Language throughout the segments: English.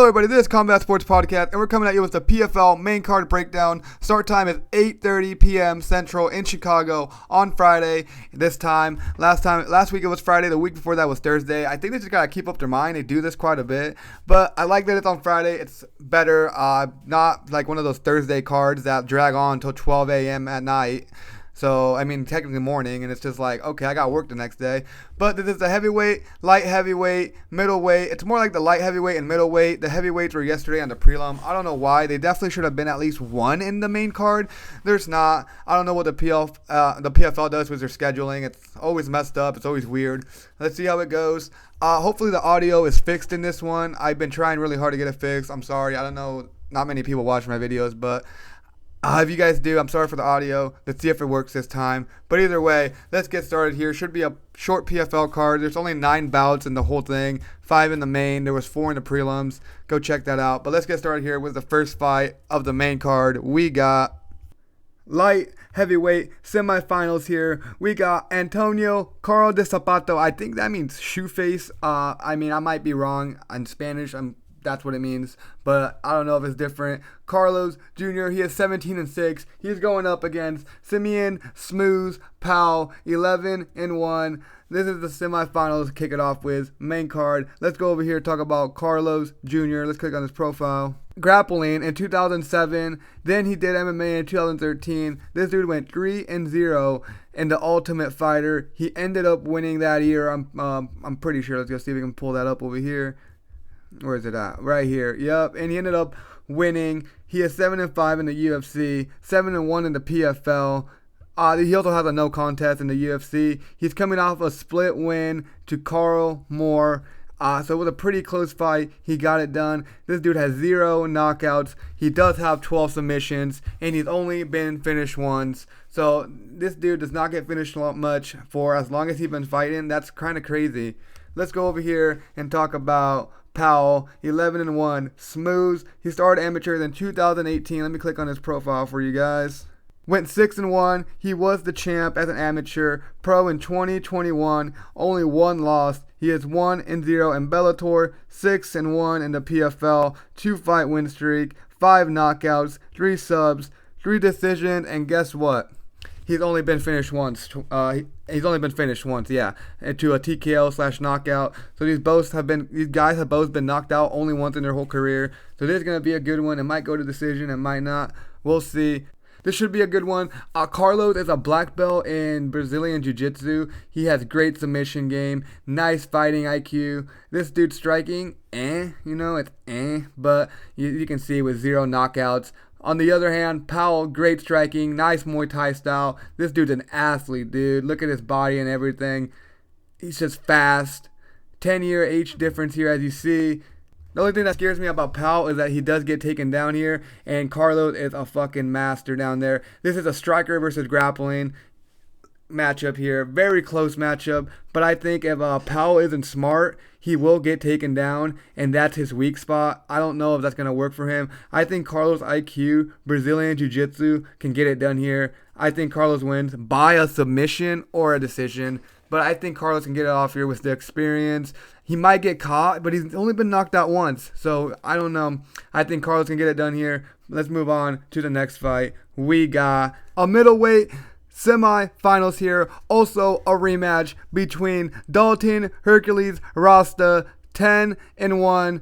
Hello everybody, this is Combat Sports Podcast, and we're coming at you with the PFL Main Card breakdown. Start time is 8:30 p.m. Central in Chicago on Friday. This time, last week it was Friday, the week before that was Thursday. I think they just gotta keep up their mind. They do this quite a bit, but I like that it's on Friday. It's better, not like one of those Thursday cards that drag on until 12 a.m. at night. So, I mean, technically morning, and it's just like, okay, I got work the next day. But this is the heavyweight, light heavyweight, middleweight. It's more like the light heavyweight and middleweight. The heavyweights were yesterday on the prelim. I don't know why. They definitely should have been at least one in the main card. There's not. I don't know what the PFL does with their scheduling. It's always messed up. It's always weird. Let's see how it goes. Hopefully the audio is fixed in this one. I've been trying really hard to get it fixed. I'm sorry. I don't know. Not many people watch my videos, but if you guys do, I'm sorry for the audio. Let's see if it works this time. But either way, let's get started here. Should be a short PFL card. There's only 9 bouts in the whole thing. 5 in the main. There was 4 in the prelims. Go check that out. But let's get started here with the first fight of the main card. We got light heavyweight semifinals here. We got Antonio Carl de Zapato. I think that means shoe face. I might be wrong in Spanish. That's what it means, but I don't know if it's different. Carlos Jr., he is 17-6. He's going up against Simeon Smooth Powell, 11-1. This is the semifinals to kick it off with. Main card. Let's go over here and talk about Carlos Jr. Let's click on his profile. Grappling in 2007. Then he did MMA in 2013. This dude went 3-0 in the Ultimate Fighter. He ended up winning that year. I'm pretty sure. Let's go see if we can pull that up over here. Where is it at? Right here. Yep. And he ended up winning. He is 7-5 in the UFC, 7-1 in the PFL. He also has a no contest in the UFC. He's coming off a split win to Carl Moore. So it was a pretty close fight. He got it done. This dude has 0 knockouts. He does have 12 submissions, and he's only been finished once. So this dude does not get finished much for as long as he's been fighting. That's kind of crazy. Let's go over here and talk about Powell, 11-1, smooth. He started amateurs in 2018. Let me click on his profile for you guys. Went 6-1. He was the champ as an amateur. Pro in 2021. Only 1 loss. He is 1-0 in Bellator, 6-1 in the PFL. 2-fight win streak, 5 knockouts, 3 subs, 3 decisions, and guess what? He's only been finished once. He's only been finished once, yeah, to a TKO/knockout. So these guys have both been knocked out only once in their whole career. So this is gonna be a good one. It might go to decision, it might not. We'll see. This should be a good one. Carlos is a black belt in Brazilian Jiu-Jitsu. He has great submission game, nice fighting IQ. This dude's striking, but you can see with 0 knockouts. On the other hand, Powell, great striking, nice Muay Thai style. This dude's an athlete, dude. Look at his body and everything. He's just fast. 10-year age difference here, as you see. The only thing that scares me about Powell is that he does get taken down here, and Carlos is a fucking master down there. This is a striker versus grappling matchup here. Very close matchup, but I think if Powell isn't smart, he will get taken down, and that's his weak spot. I don't know if that's going to work for him. I think Carlos' IQ, Brazilian Jiu-Jitsu, can get it done here. I think Carlos wins by a submission or a decision, but I think Carlos can get it off here with the experience. He might get caught, but he's only been knocked out once, so I don't know. I think Carlos can get it done here. Let's move on to the next fight. We got a middleweight semi-finals here. Also a rematch between Dalton Hercules Rosta, 10-1,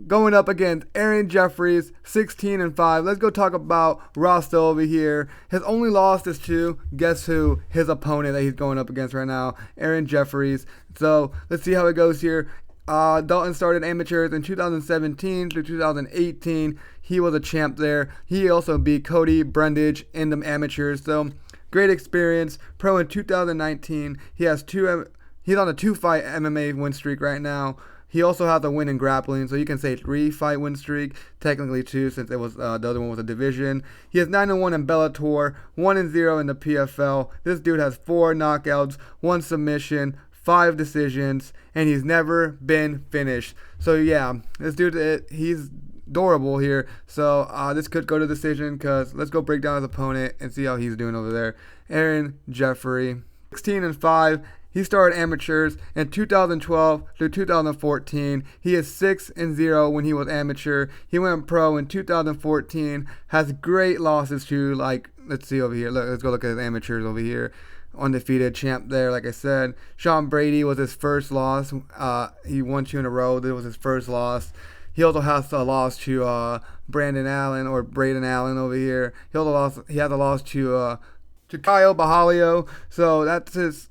going up against Aaron Jeffries, 16-5. Let's go talk about Rosta over here. His only loss is to, guess who? His opponent that he's going up against right now, Aaron Jeffries. So let's see how it goes here. Dalton started amateurs in 2017 through 2018. He was a champ there. He also beat Cody Brundage in the amateurs. So great experience. Pro in 2019. He's on a 2-fight MMA win streak right now. He also has a win in grappling, so you can say 3-fight win streak. Technically 2, since it was the other one was a division. He has 9-1 in Bellator, 1-0 in the PFL. This dude has 4 knockouts, 1 submission, 5 decisions, and he's never been finished. So yeah, this dude, he's durable here. So this could go to decision, because let's go break down his opponent and see how he's doing over there. Aaron Jeffery, 16-5. He started amateurs in 2012 through 2014. He is 6-0 when he was amateur. He went pro in 2014. Has great losses to, like, let's see over here. Let's go look at his amateurs over here. Undefeated champ there, like I said. Sean Brady was his first loss. He won 2 in a row. This was his first loss. He also has a loss to Braden Allen over here. He had a loss to Kyle Bahalio. So that's his.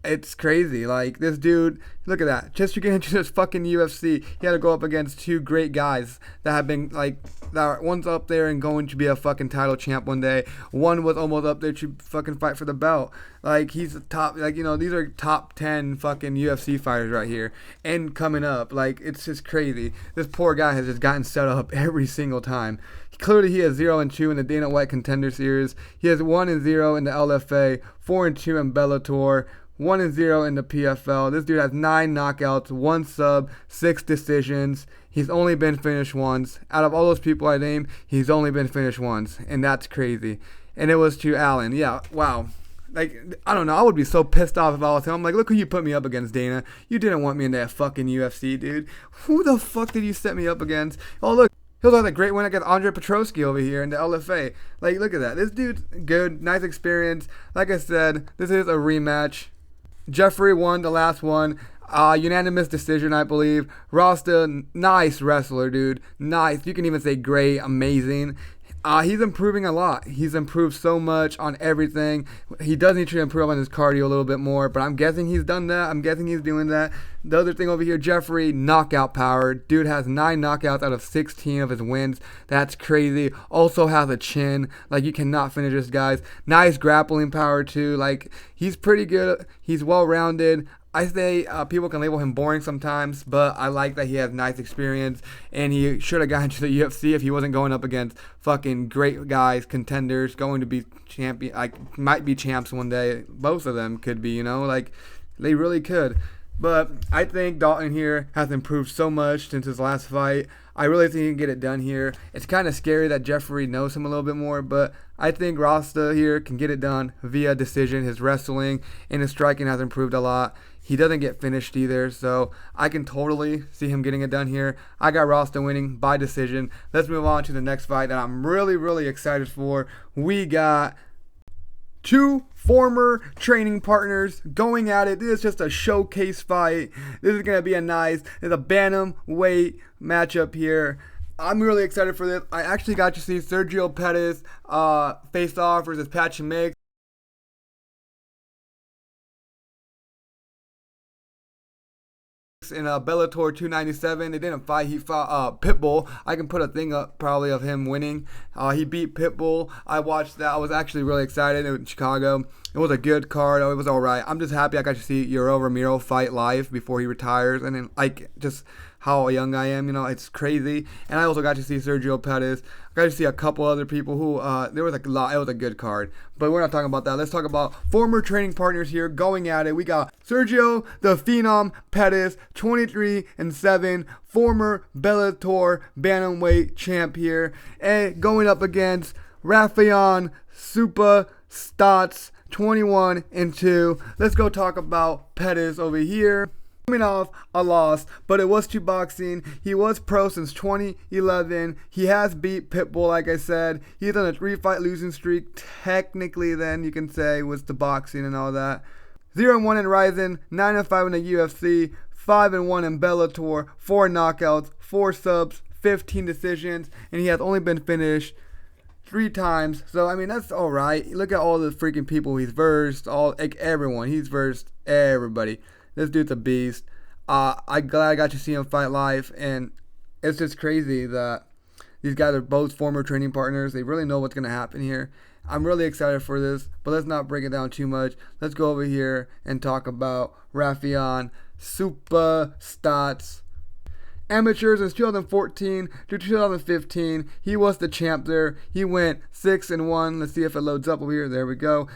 It's crazy. Like, this dude, look at that. Just to get into this fucking UFC, he had to go up against 2 great guys that have been, like, one's up there and going to be a fucking title champ one day. One was almost up there to fucking fight for the belt. Like, he's a top, like, you know, these are top 10 fucking UFC fighters right here. And coming up. Like, it's just crazy. This poor guy has just gotten set up every single time. Clearly, he has 0-2 in the Dana White Contender Series. He has 1-0 in the LFA, 4-2 in Bellator, 1-0 in the PFL. This dude has 9 knockouts, 1 sub, 6 decisions. He's only been finished once. Out of all those people I named, he's only been finished once. And that's crazy. And it was to Allen. Yeah, wow. Like, I don't know. I would be so pissed off if I was him. I'm like, look who you put me up against, Dana. You didn't want me in that fucking UFC, dude. Who the fuck did you set me up against? Oh, look. He also had a great win against Andre Petroski over here in the LFA. Like, look at that. This dude's good. Nice experience. Like I said, this is a rematch. Jeffery won the last one. Unanimous decision, I believe. Rosta, nice wrestler, dude. Nice. You can even say great, amazing. He's improving a lot. He's improved so much on everything. He does need to improve on his cardio a little bit more, but I'm guessing he's done that. I'm guessing he's doing that. The other thing over here, Jeffery, knockout power. Dude has 9 knockouts out of 16 of his wins. That's crazy. Also has a chin. Like, you cannot finish this guy's. Nice grappling power, too. Like, he's pretty good. He's well-rounded. I say people can label him boring sometimes, but I like that he has nice experience, and he should have gotten to the UFC if he wasn't going up against fucking great guys, contenders, going to be champion, like, might be champs one day. Both of them could be, you know, like, they really could. But I think Dalton here has improved so much since his last fight. I really think he can get it done here. It's kind of scary that Jeffery knows him a little bit more, but I think Rosta here can get it done via decision. His wrestling and his striking has improved a lot. He doesn't get finished either, so I can totally see him getting it done here. I got Rosta winning by decision. Let's move on to the next fight that I'm really, really excited for. We got 2 former training partners going at it. This is just a showcase fight. This is going to be a bantamweight matchup here. I'm really excited for this. I actually got to see Sergio Pettis face off versus Patchy Mix in Bellator 297. They didn't fight. He fought Pitbull. I can put a thing up probably of him winning. He beat Pitbull. I watched that. I was actually really excited in Chicago. It was a good card. It was all right. I'm just happy I got to see Yoel Romero fight live before he retires, and then, like, just how young I am, you know, it's crazy. And I also got to see Sergio Pettis. I got to see a couple other people who, there was a lot. It was a good card. But we're not talking about that. Let's talk about former training partners here going at it. We got Sergio the Phenom Pettis, 23-7, former Bellator bantamweight champ here, and going up against Rafael Super Stots, 21-2. Let's go talk about Pettis over here. Coming off a loss, but it was to boxing. He was pro since 2011. He has beat Pitbull, like I said. He's on a 3-fight losing streak. Technically, then, you can say, was to boxing and all that. 0-1 in Ryzen, 9-5 in the UFC, 5-1 in Bellator, 4 knockouts, 4 subs, 15 decisions, and he has only been finished 3 times. So, I mean, that's all right. Look at all the freaking people he's versed. Everyone. He's versed everybody. This dude's a beast. I'm glad I got to see him fight live, and it's just crazy that these guys are both former training partners. They really know what's going to happen here. I'm really excited for this, but let's not break it down too much. Let's go over here and talk about Rafael Super Stots. Amateurs since 2014 to 2015. He was the champ there. He went 6-1. Let's see if it loads up over here. There we go.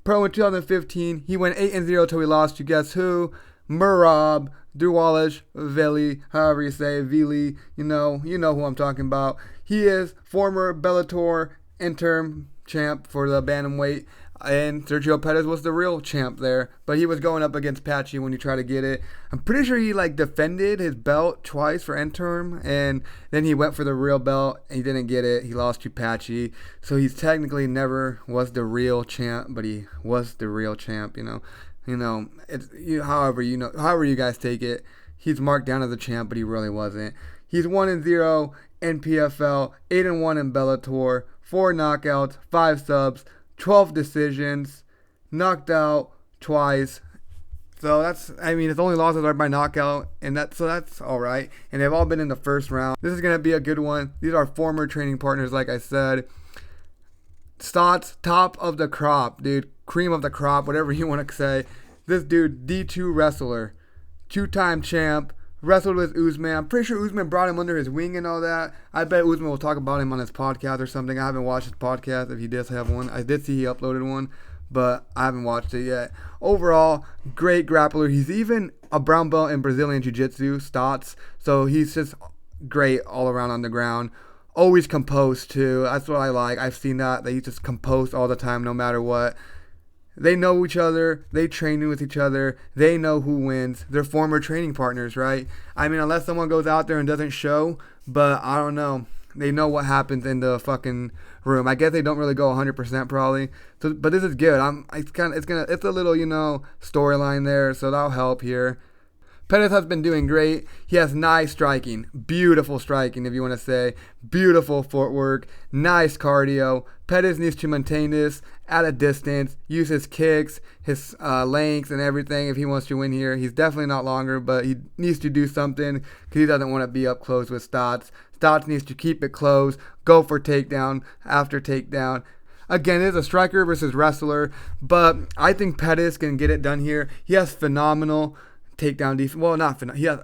Pro in 2015, he went 8-0 till he lost to guess who? Merab Duwalish Veli, however you say it, Vili. You know who I'm talking about. He is former Bellator interim champ for the bantamweight. And Sergio Pettis was the real champ there, but he was going up against Patchy when he tried to get it. I'm pretty sure he defended his belt twice for interim, and then he went for the real belt and he didn't get it. He lost to Patchy, so he's technically never was the real champ, but he was the real champ. However you guys take it, he's marked down as a champ, but he really wasn't. He's 1-0 in PFL, 8-1 in Bellator, 4 knockouts, 5 subs. 12 decisions, knocked out twice. So his only losses are by knockout, and that's all right. And they've all been in the first round. This is going to be a good one. These are former training partners, like I said. Stots, top of the crop, dude. Cream of the crop, whatever you want to say. This dude, D2 wrestler, 2-time champ. Wrestled with Usman. I'm pretty sure Usman brought him under his wing and all that. I bet Usman will talk about him on his podcast or something. I haven't watched his podcast if he does have one. I did see he uploaded one, but I haven't watched it yet. Overall, great grappler. He's even a brown belt in Brazilian Jiu-Jitsu, Stots. So he's just great all around on the ground. Always composed too. That's what I like. I've seen that he's just composed all the time no matter what. They know each other. They train with each other. They know who wins. They're former training partners, right? Unless someone goes out there and doesn't show, but I don't know. They know what happens in the fucking room. I guess they don't really go 100% probably. So, but this is good. It's a little, storyline there, so that'll help here. Pettis has been doing great. He has nice striking, beautiful striking, if you want to say, beautiful footwork, nice cardio. Pettis needs to maintain this at a distance, use his kicks, his lengths, and everything if he wants to win here. He's definitely not longer, but he needs to do something because he doesn't want to be up close with Stots. Stots needs to keep it close, go for takedown after takedown. Again, it is a striker versus wrestler, but I think Pettis can get it done here. He has phenomenal takedown defense. Well, not phenomenal. He has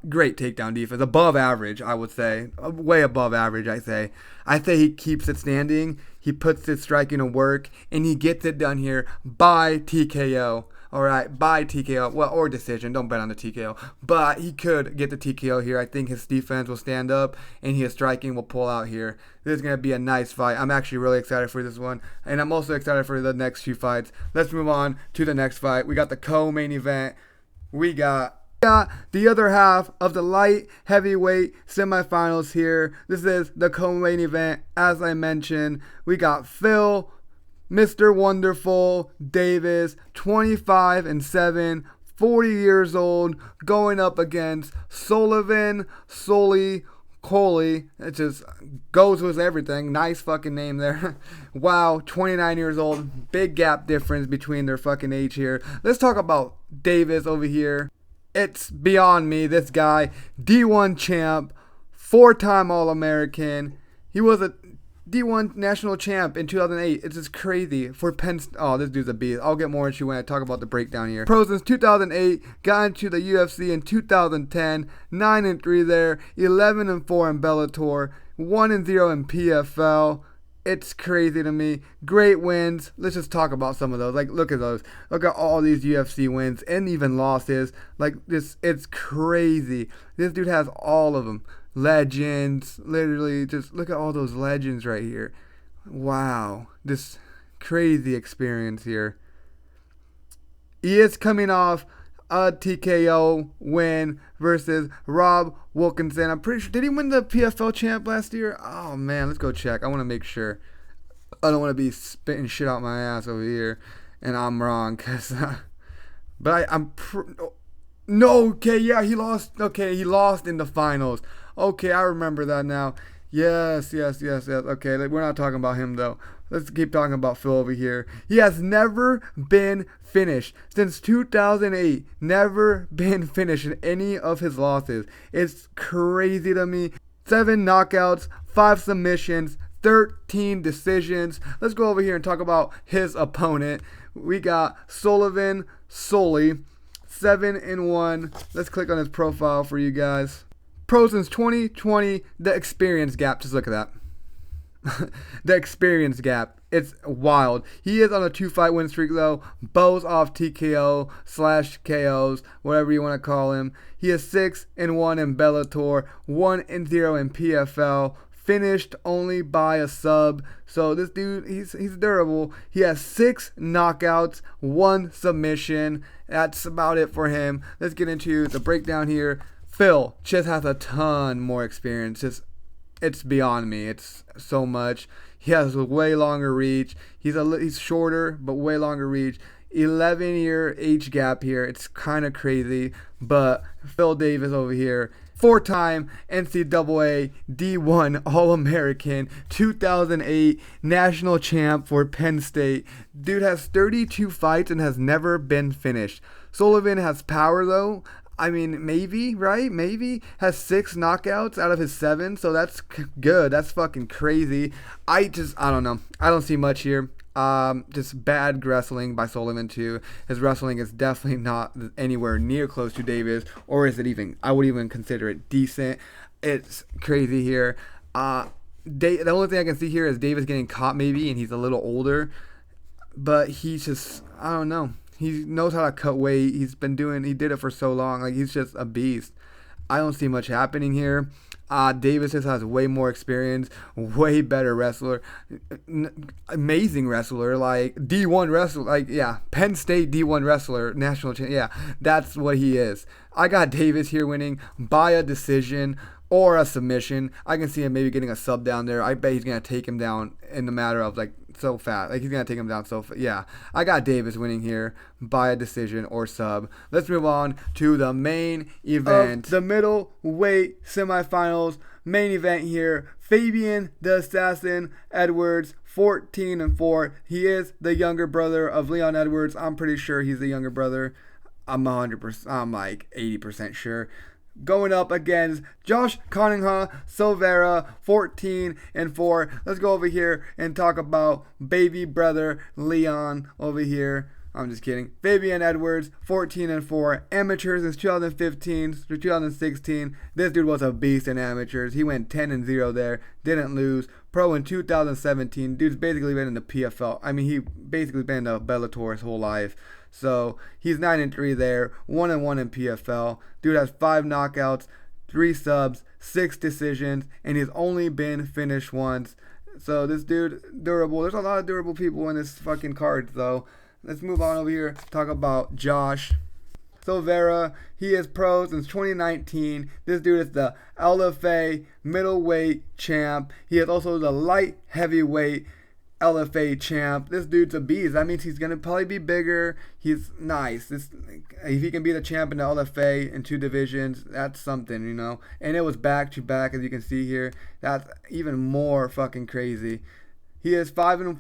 great takedown defense. Above average, I would say. Way above average, I say. I say he keeps it standing. He puts his striking to work, and he gets it done here by TKO. All right, by TKO. Well, or decision. Don't bet on the TKO. But he could get the TKO here. I think his defense will stand up, and his striking will pull out here. This is going to be a nice fight. I'm actually really excited for this one, and I'm also excited for the next 2 fights. Let's move on to the next fight. We got the co-main event. We got the other half of the light heavyweight semifinals here. This is the co-main event. As I mentioned, we got Phil, Mr. Wonderful Davis, 25-7, 40 years old, going up against Sullivan Cauley. It just goes with everything. Nice fucking name there. Wow, 29 years old. Big gap difference between their fucking age here. Let's talk about Davis over here. It's beyond me. This guy, D1 champ, 4-time All-American. He was a D1 national champ in 2008. It's just crazy for Penn. Oh, this dude's a beast. I'll get more into when I talk about the breakdown here. Pro since 2008, got into the UFC in 2010, 9-3 there, 11-4 in Bellator, 1-0 in PFL. It's crazy to me. Great wins. Let's just talk about some of those. Look at those. Look at all these UFC wins and even losses. It's crazy. This dude has all of them. Legends. Literally, just look at all those legends right here. Wow. This crazy experience here. He is coming off a TKO win versus Rob Wilkinson. I'm pretty sure. Did he win the PFL champ last year? Oh, man. Let's go check. I want to make sure. I don't want to be spitting shit out my ass over here. And I'm wrong. But no, okay. Yeah, he lost. Okay, he lost in the finals. Okay, I remember that now. Yes. Okay, we're not talking about him, though. Let's keep talking about Phil over here. He has never been finished since 2008. Never been finished in any of his losses. It's crazy to me. 7 knockouts, 5 submissions, 13 decisions. Let's go over here and talk about his opponent. We got Sullivan Sully, 7-1. Let's click on his profile for you guys. Pro since 2020, the experience gap. Just look at that. The experience gap. It's wild. He is on a 2-fight win streak, though. Both off TKO/KOs, whatever you want to call him. He is 6-1 in Bellator, 1-0 in PFL, finished only by a sub. So this dude, he's durable. He has 6 knockouts, 1 submission. That's about it for him. Let's get into the breakdown here. Phil just has a ton more experience. It's beyond me. It's so much. He has a way longer reach. He's shorter, but way longer reach. 11-year age gap here. It's kind of crazy. But Phil Davis over here, 4-time NCAA D1 All-American, 2008 national champ for Penn State. Dude has 32 fights and has never been finished. Sullivan has power though. I mean, maybe, right? Maybe. Has 6 knockouts out of his 7, so that's good. That's fucking crazy. I don't know. I don't see much here. Just bad wrestling by Sullivan too. His wrestling is definitely not anywhere near close to Davis, or is it even, I would even consider it decent. It's crazy here. The only thing I can see here is Davis getting caught maybe, and he's a little older, but he's just, I don't know. He knows how to cut weight. He did it for so long. Like, he's just a beast. I don't see much happening here. Davis just has way more experience, way better wrestler, amazing wrestler, like D1 wrestler, like, yeah, Penn State D1 wrestler, national champ, yeah, that's what he is. I got Davis here winning by a decision or a submission. I can see him maybe getting a sub down there. I bet he's going to take him down in the matter of, like, so fast. Like, he's going to take him down so fast. Yeah, I got Davis winning here by a decision or sub. Let's move on to the main event. The middleweight semifinals. Main event here. Fabian the Assassin Edwards, 14-4. He is the younger brother of Leon Edwards. I'm pretty sure he's the younger brother. I'm 100%. I'm like 80% sure. Going up against Josh Cunningham, Silveira, 14-4. Let's go over here and talk about baby brother Leon over here. I'm just kidding. Fabian Edwards, 14-4. Amateurs since 2015 through 2016. This dude was a beast in amateurs. He went 10-0 there. Didn't lose. Pro in 2017. Dude's basically been in the PFL. I mean, he basically been in the Bellator his whole life. So he's 9-3 there, 1-1 in PFL. Dude has 5 knockouts, 3 subs, 6 decisions, and he's only been finished once. So this dude, durable. There's a lot of durable people in this fucking card, though. Let's move on over here. Talk about Josh Silveira. He is pro since 2019. This dude is the LFA middleweight champ. He is also the light heavyweight LFA champ. This dude's a beast. That means he's going to probably be bigger. He's nice. If he can be the champ in the LFA in 2 divisions, that's something, you know. And it was back-to-back, as you can see here. That's even more fucking crazy. He is 5-0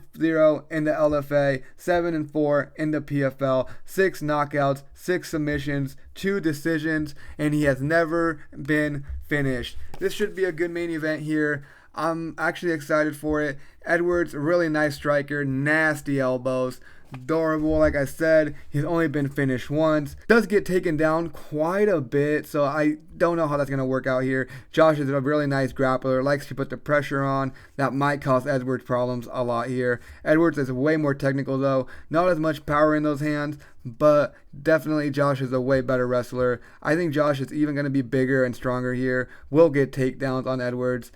in the LFA, 7-4 in the PFL, 6 knockouts, 6 submissions, 2 decisions, and he has never been finished. This should be a good main event here. I'm actually excited for it. Edwards, really nice striker, nasty elbows, durable. Like I said, he's only been finished once. Does get taken down quite a bit, so I don't know how that's going to work out here. Josh is a really nice grappler, likes to put the pressure on. That might cause Edwards problems a lot here. Edwards is way more technical though. Not as much power in those hands, but definitely Josh is a way better wrestler. I think Josh is even going to be bigger and stronger here. Will get takedowns on Edwards.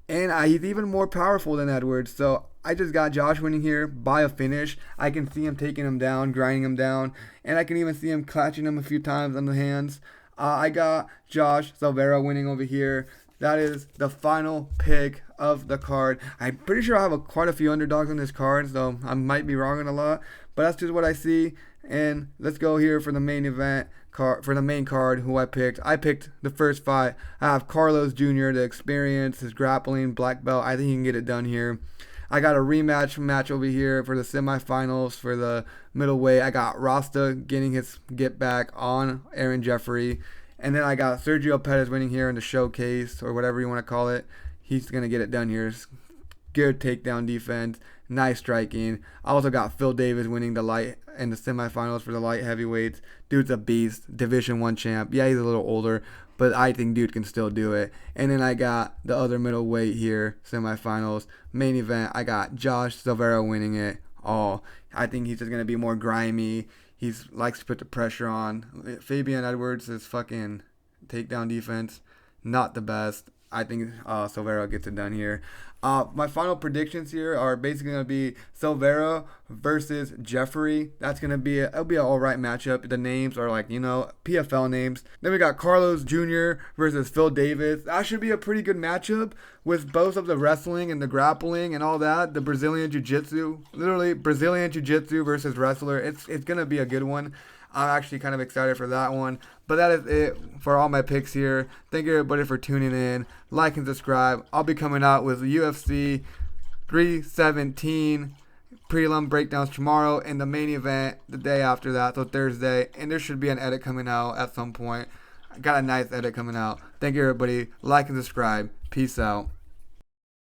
And he's even more powerful than Edwards. So I just got Josh winning here by a finish. I can see him taking him down, grinding him down. And I can even see him catching him a few times on the hands. I got Josh Silveira winning over here. That is the final pick of the card. I'm pretty sure I have quite a few underdogs on this card, so I might be wrong on a lot. But that's just what I see. And let's go here for the main event. For the main card, who I picked. I picked the first fight. I have Carlos Jr., the experience, his grappling, black belt. I think he can get it done here. I got a rematch match over here for the semifinals for the middleweight. I got Rosta getting his get back on Aaron Jeffery. And then I got Sergio Pettis winning here in the showcase, or whatever you want to call it. He's going to get it done here. Good takedown defense. Nice striking. I also got Phil Davis winning the light in the semifinals for the light heavyweights. Dude's a beast. Division 1 champ. Yeah, he's a little older, but I think dude can still do it. And then I got the other middleweight here, semifinals. Main event, I got Josh Silveira winning it. I think he's just going to be more grimy. He likes to put the pressure on. Fabian Edwards' is fucking takedown defense, not the best. I think Silveira gets it done here. My final predictions here are basically going to be Silveira versus Jeffery. That's going to be it'll be an all right matchup. The names are like, PFL names. Then we got Carlos Jr. versus Phil Davis. That should be a pretty good matchup with both of the wrestling and the grappling and all that. The Brazilian Jiu-Jitsu. Literally, Brazilian Jiu-Jitsu versus wrestler. It's going to be a good one. I'm actually kind of excited for that one. But that is it for all my picks here. Thank you everybody for tuning in. Like and subscribe. I'll be coming out with UFC 317 prelim breakdowns tomorrow and the main event the day after that, so Thursday. And there should be an edit coming out at some point. I got a nice edit coming out. Thank you everybody. Like and subscribe. Peace out.